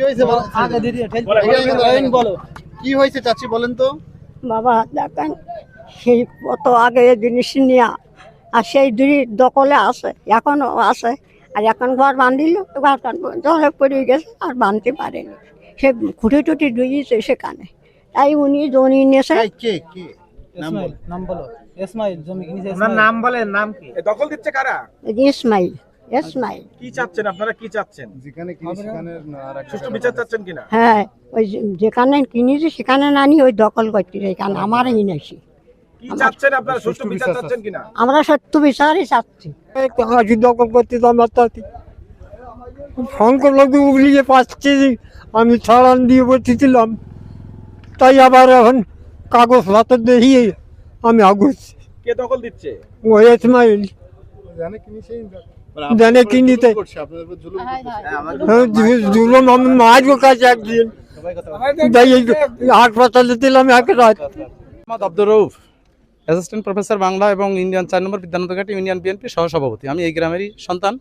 হয়েছে বলো, কি হয়েছে চাচি বলেন তো? বাবা দেখেন, সেই কত আগে এই জিনিস নিয়ে আর সেই জিনিস দখলে আছে, এখনো আছে। আর এখন ঘর বাঁধিল, ঘরটা জলে পড়ে গেছে আর বাঁধতে পারেনি। সে খুঁটি টুটি ডুইছে সেখানে, তাই উনি জমি নিয়েছে। কে কে নাম বলো। ইসমাইল জমি কিনেছে। আপনার নাম বলেন, নাম কি? দখল দিচ্ছে কারা? ইসমাইল। ইসমাইল কি চাচ্ছেন আপনারা, কি চাচ্ছেন? যেখানে কিনে সেখানে সুষ্ঠু বিচার চাচ্ছেন কিনা? হ্যাঁ, ওই যেখানে কিনেছি সেখানে নানি ওই দখল করতে চাই, কারণ আমার কিনেছি। কি চাচ্ছেন আপনারা, সুষ্ঠু বিচার চাচ্ছেন কিনা? আমরা সত্য বিচারই চাচ্ছি। হাসি দখল করতে শঙ্কর নদী উগলিয়ে পাচ্ছি, আমি ছাড়ান দিয়ে বসেছিলাম, তাই আবার এখন কাগজ হাতে দেখিয়ে আমি আগুছি। কে দখল দিচ্ছে? ও ইসমাইল জানে কিনিতে জুলুম আমি মারবো কাছে একদিন, তাই হাসপাতালে দিলাম এক রাত। আব্দুর রউফ, অ্যাসিস্ট্যান্ট প্রফেসর বাংলা এবং ইন্ডিয়ান 4 নম্বর বিদ্যানন্দঘাটি ইউনিয়ন বিএনপি সহসভাপতি। আমি এই গ্রামেরই সন্তান।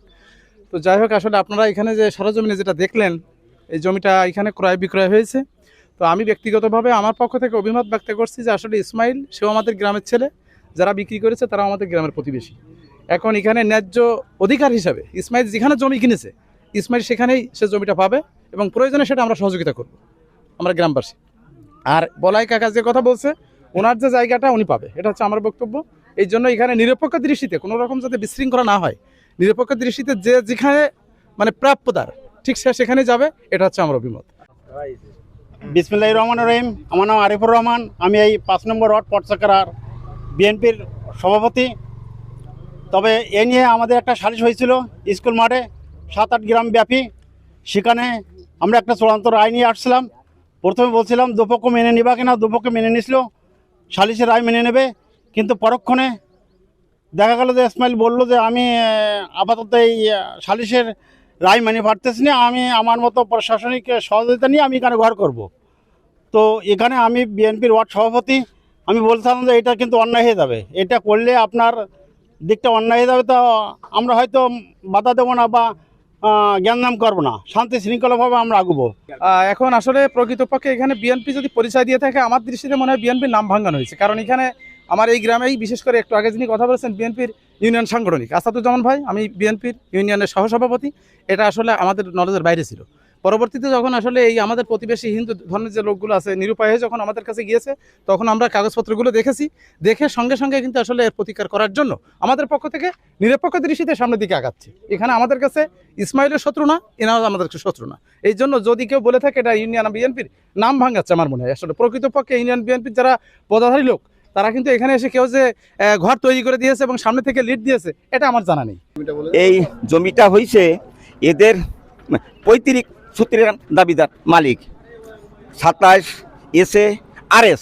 তো যাই হোক, আসলে আপনারা এখানে যে সরজমিনে যেটা দেখলেন, এই জমিটা এখানে ক্রয় বিক্রয় হয়েছে। তো আমি ব্যক্তিগতভাবে আমার পক্ষ থেকে অভিমত ব্যক্ত করছি যে আসলে ইসমাইল সেও আমাদের গ্রামের ছেলে, যারা বিক্রি করেছে তারাও আমাদের গ্রামের প্রতিবেশী। এখন এখানে ন্যায্য অধিকার হিসাবে ইসমাইল যেখানে জমি কিনেছে, ইসমাইল সেখানেই সে জমিটা পাবে এবং প্রয়োজনে সেটা আমরা সহযোগিতা করব, আমরা গ্রামবাসী। আর বলাই কাকা যে কথা বলছে, ওনার যে জায়গাটা উনি পাবে, এটা হচ্ছে আমার বক্তব্য। এই জন্য এখানে নিরপেক্ষ দৃষ্টিতে কোনো রকম যাতে বিশৃঙ্খলা না হয়, নিরপেক্ষ দৃষ্টিতে যে যেখানে মানে প্রাপ্যতার ঠিক সে সেখানে যাবে, এটা হচ্ছে আমার অভিমত। বিসমিল্লাহির রহমানির রহিম। আমার নাম আরিফুর রহমান। আমি এই 5 নম্বর ওয়ার্ড পটসাকারার বিএনপির সভাপতি। তবে এ নিয়ে আমাদের একটা সালিশ হয়েছিল স্কুল মাঠে 7-8 গ্রাম ব্যাপী। সেখানে আমরা একটা চূড়ান্ত রায় নিয়ে আসছিলাম। প্রথমে বলছিলাম দুপক্ষ মেনে নেবা কিনা, দুপক্ষ মেনে নিছিল, সালিশের রায় মেনে নেবে। কিন্তু পরক্ষণে দেখা গেল যে ইসমাইল বললো যে আমি আপাতত এই সালিশের রায় মেনে পারতেছি না, আমি আমার মতো প্রশাসনিক সহযোগিতা নিয়ে আমি এখানে ঘর করব। তো এখানে আমি বিএনপির ওয়ার্ড সভাপতি, আমি বলছিলাম যে এটা কিন্তু অন্যায় হয়ে যাবে, এটা করলে আপনার দিকটা অন্যায় হয়ে যাবে। তো আমরা হয়তো বাধা দেবো না বা জ্ঞাননাম করবো না, শান্তি শৃঙ্খলাভাবে আমরা আগুবো। এখন আসলে প্রকৃতপক্ষে এখানে বিএনপি যদি পরিচয় দিয়ে থাকে, আমার দৃষ্টিতে মনে হয় বিএনপির নাম ভাঙানো হয়েছে। কারণ এখানে আমার এই গ্রামেই বিশেষ করে একটু আগে যিনি কথা বলেছেন, বিএনপির ইউনিয়ন সাংগঠনিক আসাদুজ্জামান ভাই, আমি বিএনপির ইউনিয়নের সহসভাপতি, এটা আসলে আমাদের নলেজের বাইরে ছিল। পরবর্তীতে যখন আসলে এই আমাদের প্রতিবেশী হিন্দু ধর্মের যে লোকগুলো আছে, নিরুপায় হয়ে যখন আমাদের কাছে গিয়েছে, তখন আমরা কাগজপত্রগুলো দেখেছি, দেখে সঙ্গে সঙ্গে কিন্তু আসলে এর প্রতিকার করার জন্য আমাদের পক্ষ থেকে নিরপেক্ষ দৃষ্টিতে সামনের দিকে আগাচ্ছি। এখানে আমাদের কাছে ইসমাইলের শত্রু না, এনারা আমাদের শত্রু না। এই জন্য যদি কেউ বলে থাকে এটা ইউনিয়ন বিএনপির নাম ভাঙাচ্ছে, আমার মনে হয় আসলে প্রকৃতপক্ষে ইউনিয়ন বিএনপির যারা পদাধারী লোক, তারা কিন্তু এখানে এসে কেউ যে ঘর তৈরি করে দিয়েছে এবং সামনে থেকে লিড দিয়েছে, এটা আমার জানা নেই। এই জমিটা হয়েছে এদের পৈতৃক সূত্রের দাবিদার মালিক 27 এসে RS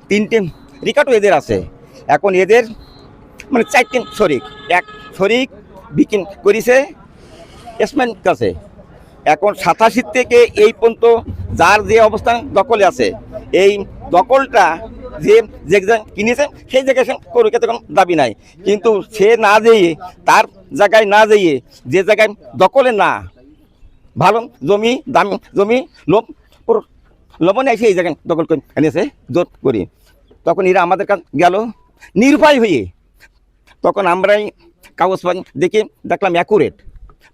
3টে রেকর্ডও এদের আছে। এখন এদের মানে 4টে শরিক, এক শরিক বিক্রি করেছে ইসমাইল কাছে। এখন 87 থেকে এই পর্যন্ত যার যে অবস্থান দখলে আছে, এই দখলটা যে যেখানে কিনেছে সেই জায়গায় করুক, এত কোনো দাবি নাই। কিন্তু সে না যেয়ে, তার জায়গায় না যেয়ে, যে জায়গায় দখলে না ভালো জমি, দামি জমি, লবণে এসে এই জায়গায় দখল করে এনেছে জোর করি। তখন এরা আমাদের কাছে গেল নিরুপায় হয়ে। তখন আমরাই কাগজ দেখে দেখলাম অ্যাকুরেট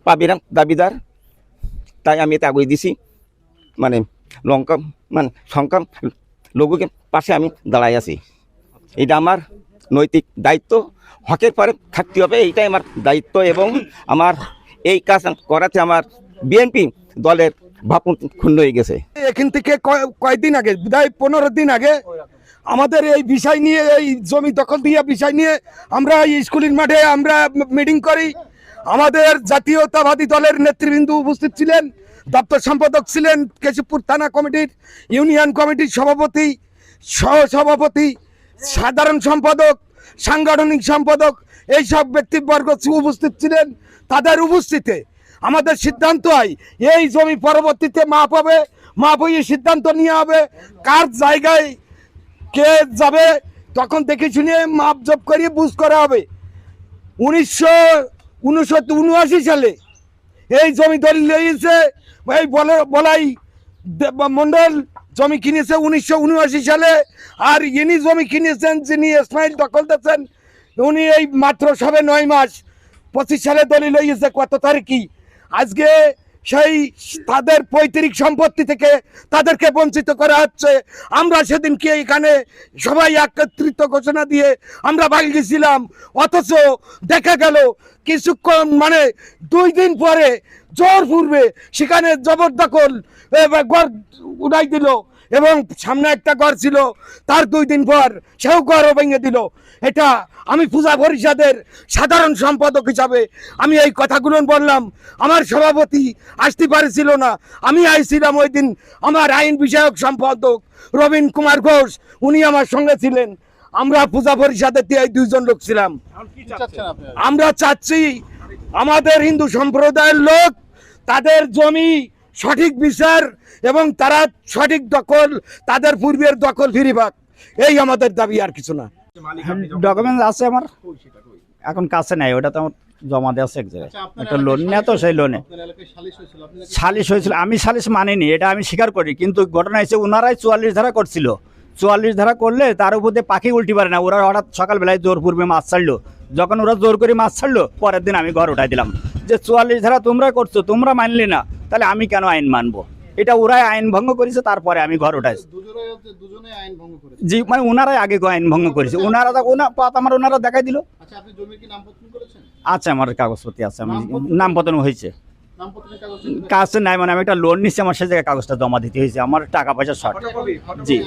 পাবিরাম দাবিদার, তাই আমি এতে আগুয়ে দিছি। মানে লঙ্কা মানে সংখ্যা লঘুকে পাশে আমি দাঁড়াই আছি। এটা আমার নৈতিক দায়িত্ব, হকের পরে থাকতে হবে, এইটাই আমার দায়িত্ব। এবং আমার এই কাজ করাতে আমার বিএনপি দলের ভাবন ক্ষুণ্ণ হয়ে গেছে। এখান থেকে কয়েকদিন আগে, প্রায় 15 দিন আগে আমাদের এই বিষয় নিয়ে, এই জমি দখল দিয়ে বিষয় নিয়ে আমরা এই স্কুলের মাঠে আমরা মিটিং করি। আমাদের জাতীয়তাবাদী দলের নেতৃবৃন্দ উপস্থিত ছিলেন, দপ্তর সম্পাদক ছিলেন, কেশবপুর থানা কমিটির ইউনিয়ন কমিটির সভাপতি, সহসভাপতি, সাধারণ সম্পাদক, সাংগঠনিক সম্পাদক, এইসব ব্যক্তিবর্গ উপস্থিত ছিলেন। তাদের উপস্থিতিতে আমাদের সিদ্ধান্ত হয় এই জমি পরবর্তীতে মাপ হবে, মাপ হয়ে সিদ্ধান্ত নিয়ে হবে কার জায়গায় কে যাবে। তখন দেখে শুনে মাপ জপ করিয়ে বুঝ করা হবে। 1979 সালে এই জমি দলিল হয়েছে এই বলাই মন্ডল জমি কিনেছে 1979 সালে, আর ইনি জমি কিনেছেন যিনি ইসমাইল দখল দিচ্ছেন উনি এই মাত্র সবে 9 মাস 25 সালে দলিল হয়েছে কত তারিখই। আজকে সেই তাদের পৈতৃক সম্পত্তি থেকে তাদেরকে বঞ্চিত করা হচ্ছে। আমরা সেদিনকে এখানে সবাই একত্রিত ঘোষণা দিয়ে আমরা বাড়ি গেছিলাম, অথচ দেখা গেল কিছুক্ষণ মানে 2 দিন পরে জোর পূর্বে সেখানে জবরদখল ঘর উড়াই দিল, এবং সামনে একটা ঘর ছিল তার 2 দিন পর সেও ঘরও ভেঙে দিল। এটা আমি পূজা পরিষদের সাধারণ সম্পাদক হিসাবে আমি এই কথাগুলো বললাম। আমার সভাপতি আসতে পারেছিল না, আমি আইছিলাম ওই দিন। আমার আইন বিষয়ক সম্পাদক রবীন কুমার ঘোষ উনি আমার সঙ্গে ছিলেন। আমরা পূজা পরিষদের এই 2 জন লোক ছিলাম। এখন কি চাচ্ছেন? আমরা চাচ্ছি আমাদের হিন্দু সম্প্রদায়ের লোক তাদের জমি সঠিক বিচার এবং তারা সঠিক দখল তাদের পূর্বের দখল ফিরে পাক, এই আমাদের দাবি, আর কিছু না। ডকুমেন্টস আছে আমার, এখন কাছে নাই, ওটা তো আমার জমা দেওয়া আছে এক জায়গায়। একটা লোন নেয় তো, সেই লোনে সালিশ হয়েছিল। আমি সালিশ মানিনি, এটা আমি স্বীকার করি, কিন্তু ঘটনা হয়েছে ওনারাই 44 ধারা করছিল। 44 ধারা করলে তার উপর দিয়ে পাখি উল্টি পারে না। ওরা হঠাৎ সকালবেলায় জোর পূর্বে মাছ ছাড়লো, যখন ওরা জোর করে মাছ ছাড়লো পরের দিন আমি ঘর উঠাই দিলাম যে 44 ধারা তোমরা করছো, তোমরা মানলে না, তাহলে আমি কেন আইন মানবো? এটা ওরাই আইন ভঙ্গ করেছে, তারপরে আমি ঘর উঠাইছি। দুজনে আইন ভঙ্গ করেছে। জি, মানে ওনারাই আগে আইন ভঙ্গ করেছে। ওনারা দেখাই দিল। আচ্ছা, আপনি জমির কি নামপত্র করেছেন? আছে, আমার কাগজপত্র আছে, আমি নামপত্র হয়েছে। নামপত্রের কাগজ কাছে নাই, মানে আমি একটা লোন নিচ্ছি, আমার সে জায়গায় কাগজটা জমা দিতে হয়েছে, আমার টাকা পয়সা শর্ট। জি,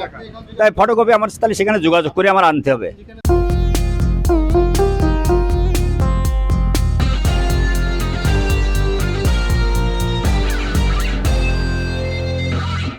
তাই ফটোকপি আমার তাহলে সেখানে যোগাযোগ করে আমার আনতে হবে।